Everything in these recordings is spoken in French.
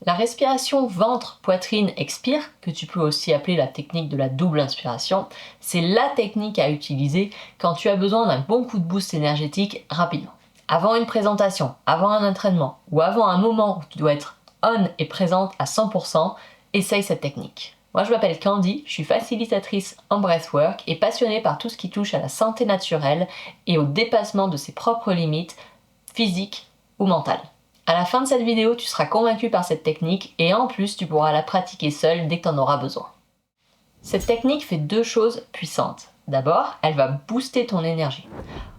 La respiration ventre, poitrine, expire, que tu peux aussi appeler la technique de la double inspiration, c'est la technique à utiliser quand tu as besoin d'un bon coup de boost énergétique rapidement. Avant une présentation, avant un entraînement ou avant un moment où tu dois être on et présente à 100%, essaye cette technique. Moi je m'appelle Candy, je suis facilitatrice en breathwork et passionnée par tout ce qui touche à la santé naturelle et au dépassement de ses propres limites physiques ou mentales. À la fin de cette vidéo, tu seras convaincu par cette technique et en plus, tu pourras la pratiquer seule dès que tu en auras besoin. Cette technique fait deux choses puissantes. D'abord, elle va booster ton énergie.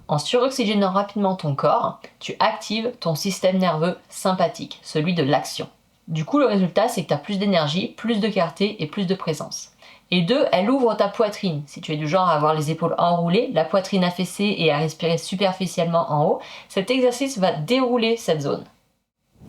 En suroxygénant rapidement ton corps, tu actives ton système nerveux sympathique, celui de l'action. Du coup, le résultat, c'est que tu as plus d'énergie, plus de clarté et plus de présence. Et deux, elle ouvre ta poitrine. Si tu es du genre à avoir les épaules enroulées, la poitrine affaissée et à respirer superficiellement en haut, cet exercice va dérouler cette zone.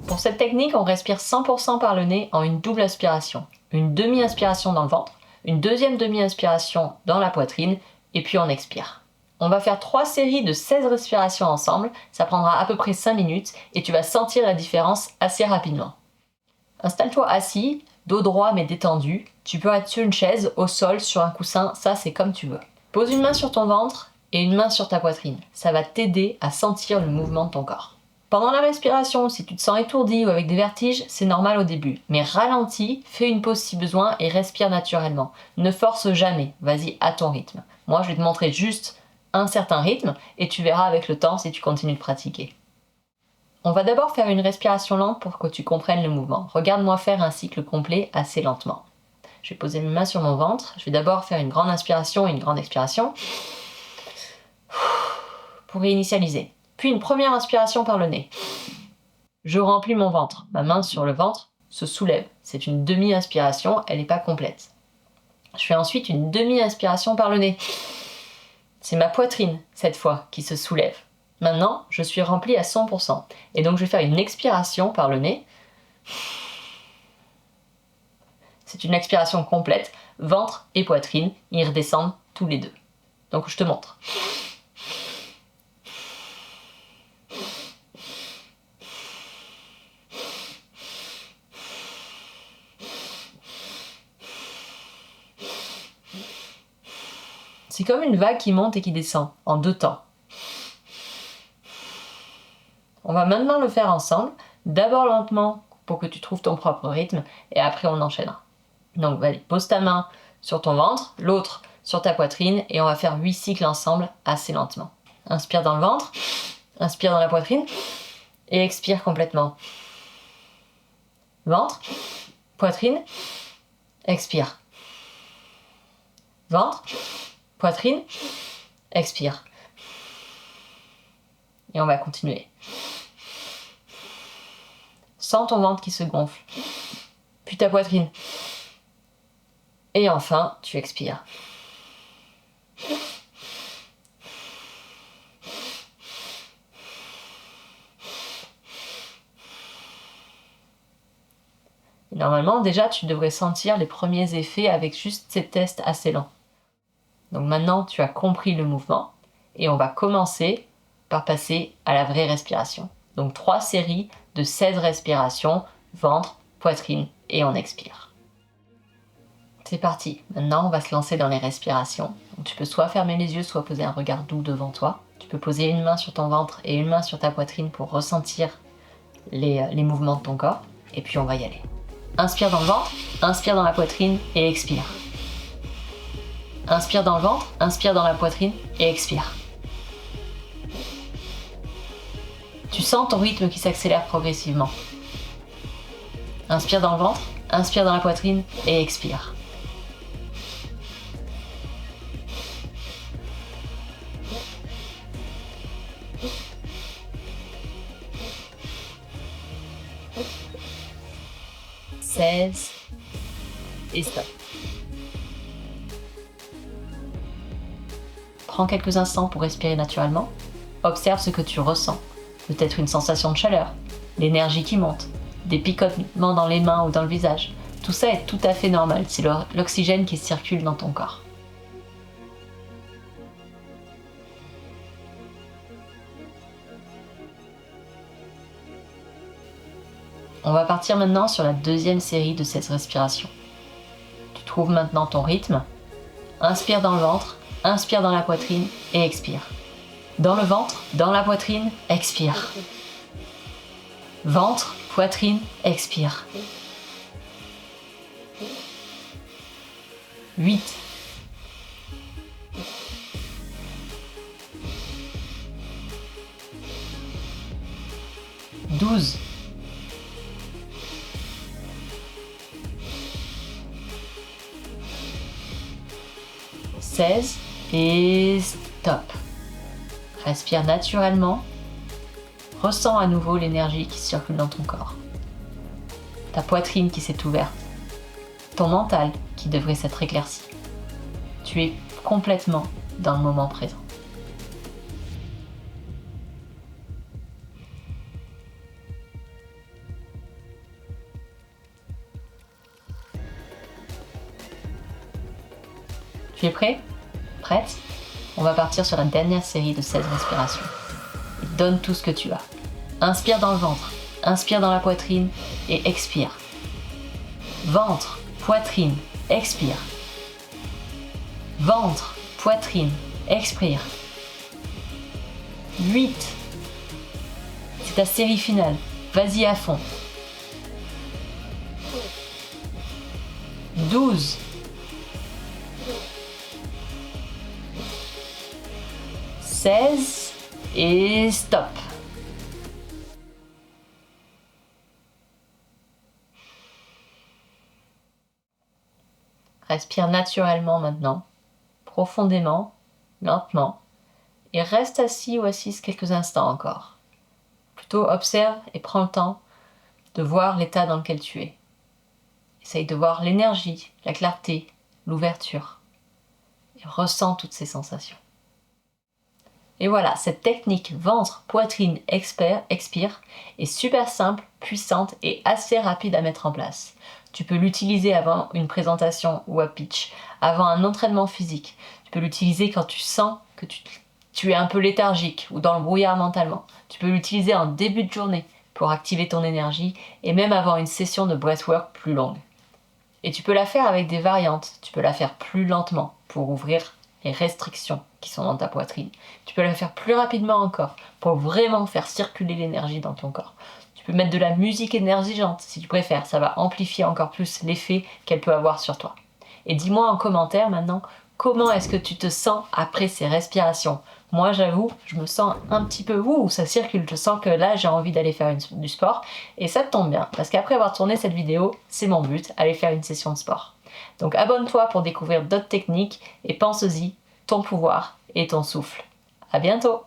Pour cette technique, on respire 100% par le nez en une double aspiration. Une demi-inspiration dans le ventre, une deuxième demi-inspiration dans la poitrine, et puis on expire. On va faire 3 séries de 16 respirations ensemble, ça prendra à peu près 5 minutes, et tu vas sentir la différence assez rapidement. Installe-toi assis, dos droit mais détendu. Tu peux être sur une chaise, au sol, sur un coussin, ça c'est comme tu veux. Pose une main sur ton ventre et une main sur ta poitrine. Ça va t'aider à sentir le mouvement de ton corps. Pendant la respiration, si tu te sens étourdi ou avec des vertiges, c'est normal au début. Mais ralentis, fais une pause si besoin et respire naturellement. Ne force jamais, vas-y à ton rythme. Moi, je vais te montrer juste un certain rythme et tu verras avec le temps si tu continues de pratiquer. On va d'abord faire une respiration lente pour que tu comprennes le mouvement. Regarde-moi faire un cycle complet assez lentement. Je vais poser mes mains sur mon ventre. Je vais d'abord faire une grande inspiration et une grande expiration pour réinitialiser. Puis une première inspiration par le nez. Je remplis mon ventre. Ma main sur le ventre se soulève. C'est une demi-inspiration, elle n'est pas complète. Je fais ensuite une demi-inspiration par le nez. C'est ma poitrine, cette fois, qui se soulève. Maintenant, je suis rempli à 100%. Et donc, je vais faire une expiration par le nez. C'est une expiration complète. Ventre et poitrine, ils redescendent tous les deux. Donc, je te montre. C'est comme une vague qui monte et qui descend, en 2 temps. On va maintenant le faire ensemble, d'abord lentement pour que tu trouves ton propre rythme, et après on enchaînera. Donc vas-y, pose ta main sur ton ventre, l'autre sur ta poitrine, et on va faire 8 cycles ensemble, assez lentement. Inspire dans le ventre, inspire dans la poitrine, et expire complètement. Ventre, poitrine, expire. Ventre, poitrine, expire. Et on va continuer. Sens ton ventre qui se gonfle, puis ta poitrine. Et enfin, tu expires. Et normalement, déjà, tu devrais sentir les premiers effets avec juste ces tests assez lents. Donc maintenant, tu as compris le mouvement et on va commencer par passer à la vraie respiration. Donc 3 séries de 16 respirations, ventre, poitrine et on expire. C'est parti, maintenant on va se lancer dans les respirations. Donc, tu peux soit fermer les yeux, soit poser un regard doux devant toi. Tu peux poser une main sur ton ventre et une main sur ta poitrine pour ressentir les mouvements de ton corps. Et puis on va y aller. Inspire dans le ventre, inspire dans la poitrine et expire. Inspire dans le ventre, inspire dans la poitrine et expire. Tu sens ton rythme qui s'accélère progressivement. Inspire dans le ventre, inspire dans la poitrine et expire. Et stop. Prends quelques instants pour respirer naturellement. Observe ce que tu ressens. Peut-être une sensation de chaleur, l'énergie qui monte, des picotements dans les mains ou dans le visage. Tout ça est tout à fait normal, c'est l'oxygène qui circule dans ton corps. On va partir maintenant sur la deuxième série de cette respiration. Tu trouves maintenant ton rythme. Inspire dans le ventre, inspire dans la poitrine et expire. Dans le ventre, dans la poitrine, expire. Ventre, poitrine, expire. 8. 12. 16 et stop. Respire naturellement. Ressens à nouveau l'énergie qui circule dans ton corps. Ta poitrine qui s'est ouverte. Ton mental qui devrait s'être éclairci. Tu es complètement dans le moment présent. Tu es prêt? Prête? On va partir sur la dernière série de 16 respirations. Donne tout ce que tu as. Inspire dans le ventre, inspire dans la poitrine et expire. Ventre, poitrine, expire. Ventre, poitrine, expire. 8. C'est ta série finale. Vas-y à fond. 12. 16 et stop. Respire naturellement maintenant, profondément, lentement, et reste assis ou assise quelques instants encore. Plutôt observe et prends le temps de voir l'état dans lequel tu es. Essaye de voir l'énergie, la clarté, l'ouverture, et ressens toutes ces sensations. Et voilà, cette technique ventre, poitrine, expire est super simple, puissante et assez rapide à mettre en place. Tu peux l'utiliser avant une présentation ou à pitch, avant un entraînement physique. Tu peux l'utiliser quand tu sens que tu es un peu léthargique ou dans le brouillard mentalement. Tu peux l'utiliser en début de journée pour activer ton énergie et même avant une session de breathwork plus longue. Et tu peux la faire avec des variantes. Tu peux la faire plus lentement pour ouvrir les restrictions qui sont dans ta poitrine. Tu peux la faire plus rapidement encore pour vraiment faire circuler l'énergie dans ton corps. Tu peux mettre de la musique énergisante si tu préfères, ça va amplifier encore plus l'effet qu'elle peut avoir sur toi. Et dis-moi en commentaire maintenant, comment est-ce que tu te sens après ces respirations? Moi j'avoue, je me sens un petit peu, ça circule, je sens que là j'ai envie d'aller faire du sport et ça tombe bien parce qu'après avoir tourné cette vidéo, c'est mon but, aller faire une session de sport. Donc abonne-toi pour découvrir d'autres techniques et pense-y, ton pouvoir et ton souffle. À bientôt!